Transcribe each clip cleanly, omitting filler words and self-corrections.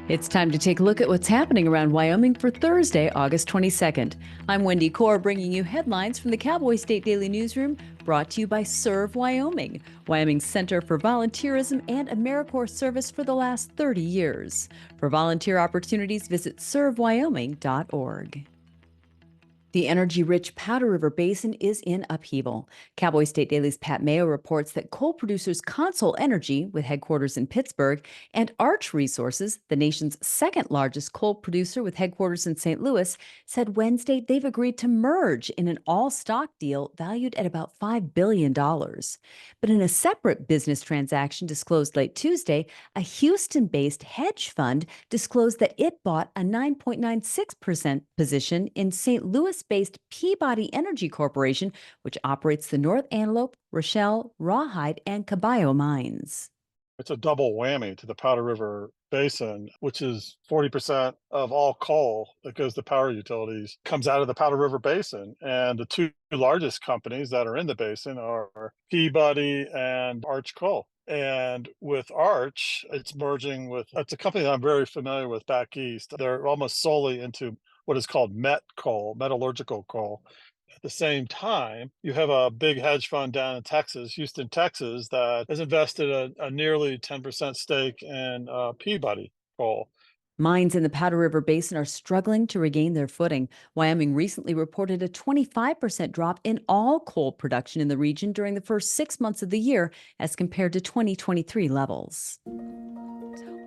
It's time to take a look at what's happening around Wyoming for Thursday, August 22nd. I'm Wendy Corr, bringing you headlines from the Cowboy State Daily newsroom, brought to you by Serve Wyoming, Wyoming's Center for Volunteerism and AmeriCorps service for the last 30 years. For volunteer opportunities, visit servewyoming.org. The energy-rich Powder River Basin is in upheaval. Cowboy State Daily's Pat Mayo reports that coal producers Consol Energy, with headquarters in Pittsburgh, and Arch Resources, the nation's second-largest coal producer with headquarters in St. Louis, said Wednesday they've agreed to merge in an all-stock deal valued at about $5 billion. But in a separate business transaction disclosed late Tuesday, a Houston-based hedge fund disclosed that it bought a 9.96% position in St. Louis based Peabody Energy Corporation, which operates the North Antelope, Rochelle, Rawhide, and Caballo mines. It's a double whammy to the Powder River Basin, which is 40% of all coal that goes to power utilities comes out of the Powder River Basin. And the two largest companies that are in the basin are Peabody and Arch Coal. And with Arch, it's a company that I'm very familiar with back east. They're almost solely into what is called met coal, metallurgical coal. At the same time, you have a big hedge fund down in Texas, Houston, Texas, that has invested a nearly 10% stake in Peabody coal. Mines in the Powder River Basin are struggling to regain their footing. Wyoming recently reported a 25% drop in all coal production in the region during the first 6 months of the year as compared to 2023 levels.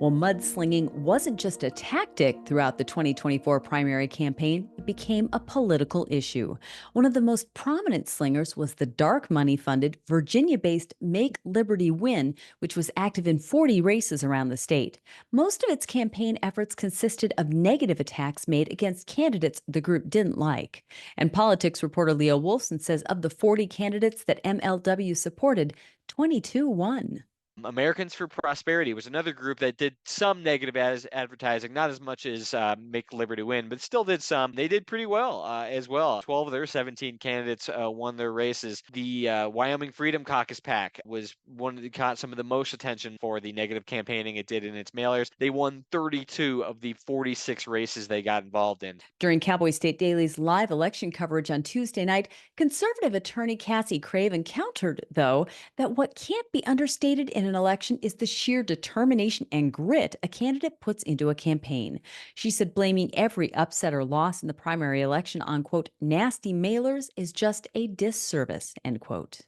Well, mudslinging wasn't just a tactic throughout the 2024 primary campaign, it became a political issue. One of the most prominent slingers was the dark money-funded, Virginia-based Make Liberty Win, which was active in 40 races around the state. Most of its campaign efforts consisted of negative attacks made against candidates the group didn't like. And politics reporter Leo Wolfson says of the 40 candidates that MLW supported, 22 won. Americans for Prosperity was another group that did some negative advertising, not as much as Make Liberty Win, but still did some. They did pretty well as well. 12 of their 17 candidates won their races. The Wyoming Freedom Caucus PAC was one that caught some of the most attention for the negative campaigning it did in its mailers. They won 32 of the 46 races they got involved in. During Cowboy State Daily's live election coverage on Tuesday night, conservative attorney Cassie Craven countered, though, that what can't be understated in an election is the sheer determination and grit a candidate puts into a campaign. She said blaming every upset or loss in the primary election on, quote, nasty mailers is just a disservice, end quote.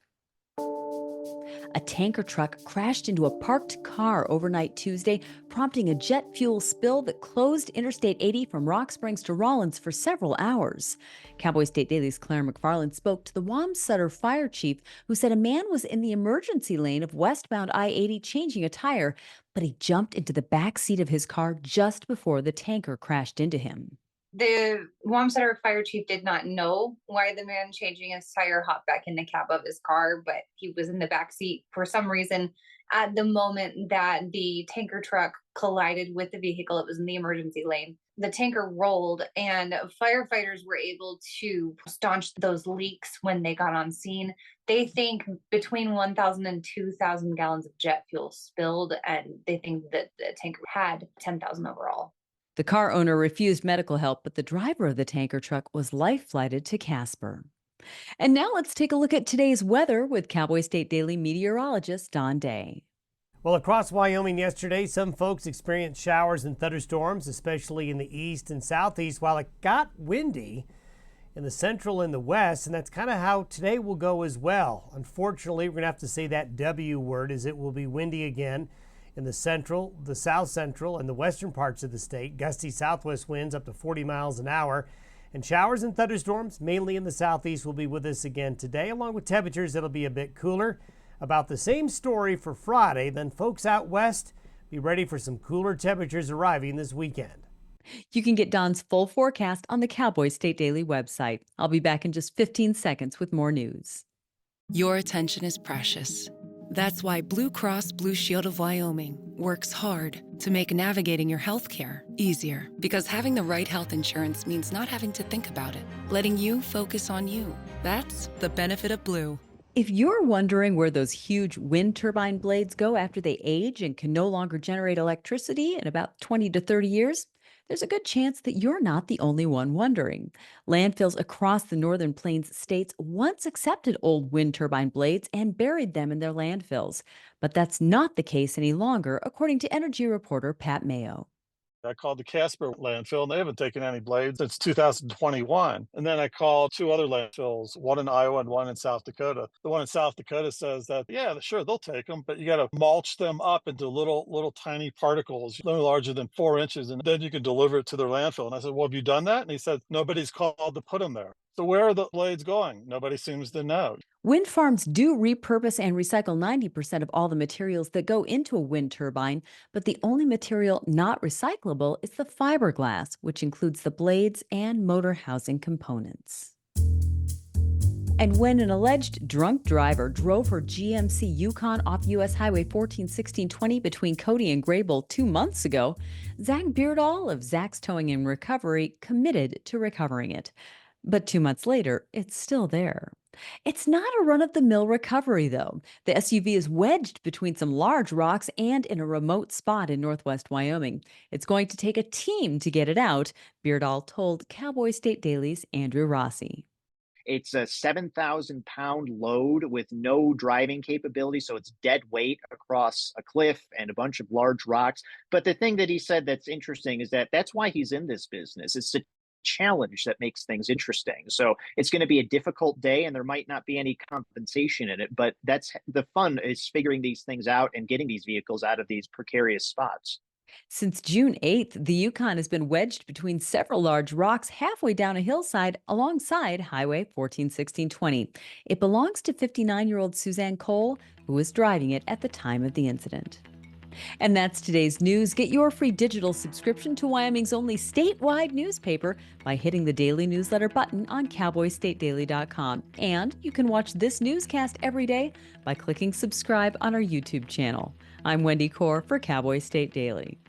A tanker truck crashed into a parked car overnight Tuesday, prompting a jet fuel spill that closed Interstate 80 from Rock Springs to Rawlins for several hours. Cowboy State Daily's Claire McFarland spoke to the Wamsutter fire chief, who said a man was in the emergency lane of westbound I-80 changing a tire, but he jumped into the back seat of his car just before the tanker crashed into him. The Wamsutter fire chief did not know why the man changing his tire hopped back in the cab of his car, but he was in the back seat for some reason at the moment that the tanker truck collided with the vehicle. It was in the emergency lane. The tanker rolled, and firefighters were able to staunch those leaks when they got on scene. They think between 1,000 and 2,000 gallons of jet fuel spilled, and they think that the tanker had 10,000 overall. The car owner refused medical help, but the driver of the tanker truck was life-flighted to Casper. And now let's take a look at today's weather with Cowboy State Daily meteorologist Don Day. Well, across Wyoming yesterday, some folks experienced showers and thunderstorms, especially in the east and southeast, while it got windy in the central and the west, and that's kind of how today will go as well. Unfortunately, we're going to have to say that W word, as it will be windy again in the central, the south central, and the western parts of the state. Gusty southwest winds up to 40 miles an hour. And showers and thunderstorms, mainly in the southeast, will be with us again today, along with temperatures that'll be a bit cooler. About the same story for Friday. Then folks out west, be ready for some cooler temperatures arriving this weekend. You can get Don's full forecast on the Cowboy State Daily website. I'll be back in just 15 seconds with more news. Your attention is precious. That's why Blue Cross Blue Shield of Wyoming works hard to make navigating your health care easier. Because having the right health insurance means not having to think about it, letting you focus on you. That's the benefit of Blue. If you're wondering where those huge wind turbine blades go after they age and can no longer generate electricity in about 20 to 30 years, there's a good chance that you're not the only one wondering. Landfills across the northern plains states once accepted old wind turbine blades and buried them in their landfills. But that's not the case any longer, according to energy reporter Pat Mayo. I called the Casper landfill, and they haven't taken any blades since 2021. And then I called two other landfills, one in Iowa and one in South Dakota. The one in South Dakota says that, yeah, sure, they'll take them, but you got to mulch them up into little tiny particles, no larger than 4 inches, and then you can deliver it to their landfill. And I said, well, have you done that? And he said, nobody's called to put them there. So where are the blades going? Nobody seems to know. Wind farms do repurpose and recycle 90% of all the materials that go into a wind turbine, but the only material not recyclable is the fiberglass, which includes the blades and motor housing components. And when an alleged drunk driver drove her GMC Yukon off U.S. Highway 141620 between Cody and Graybull 2 months ago, Zach Beardall of Zach's Towing and Recovery committed to recovering it. But 2 months later, it's still there. It's not a run-of-the-mill recovery, though. The SUV is wedged between some large rocks and in a remote spot in northwest Wyoming. It's going to take a team to get it out, Beardall told Cowboy State Daily's Andrew Rossi. It's a 7,000-pound load with no driving capability, so it's dead weight across a cliff and a bunch of large rocks. But the thing that he said that's interesting is that that's why he's in this business. It's a challenge that makes things interesting. So it's going to be a difficult day and there might not be any compensation in it, but that's the fun, is figuring these things out and getting these vehicles out of these precarious spots. Since June 8th, the Yukon has been wedged between several large rocks halfway down a hillside alongside Highway 141620. It belongs to 59-year-old Suzanne Cole, who was driving it at the time of the incident. And that's today's news. Get your free digital subscription to Wyoming's only statewide newspaper by hitting the daily newsletter button on cowboystatedaily.com. And you can watch this newscast every day by clicking subscribe on our YouTube channel. I'm Wendy Corr for Cowboy State Daily.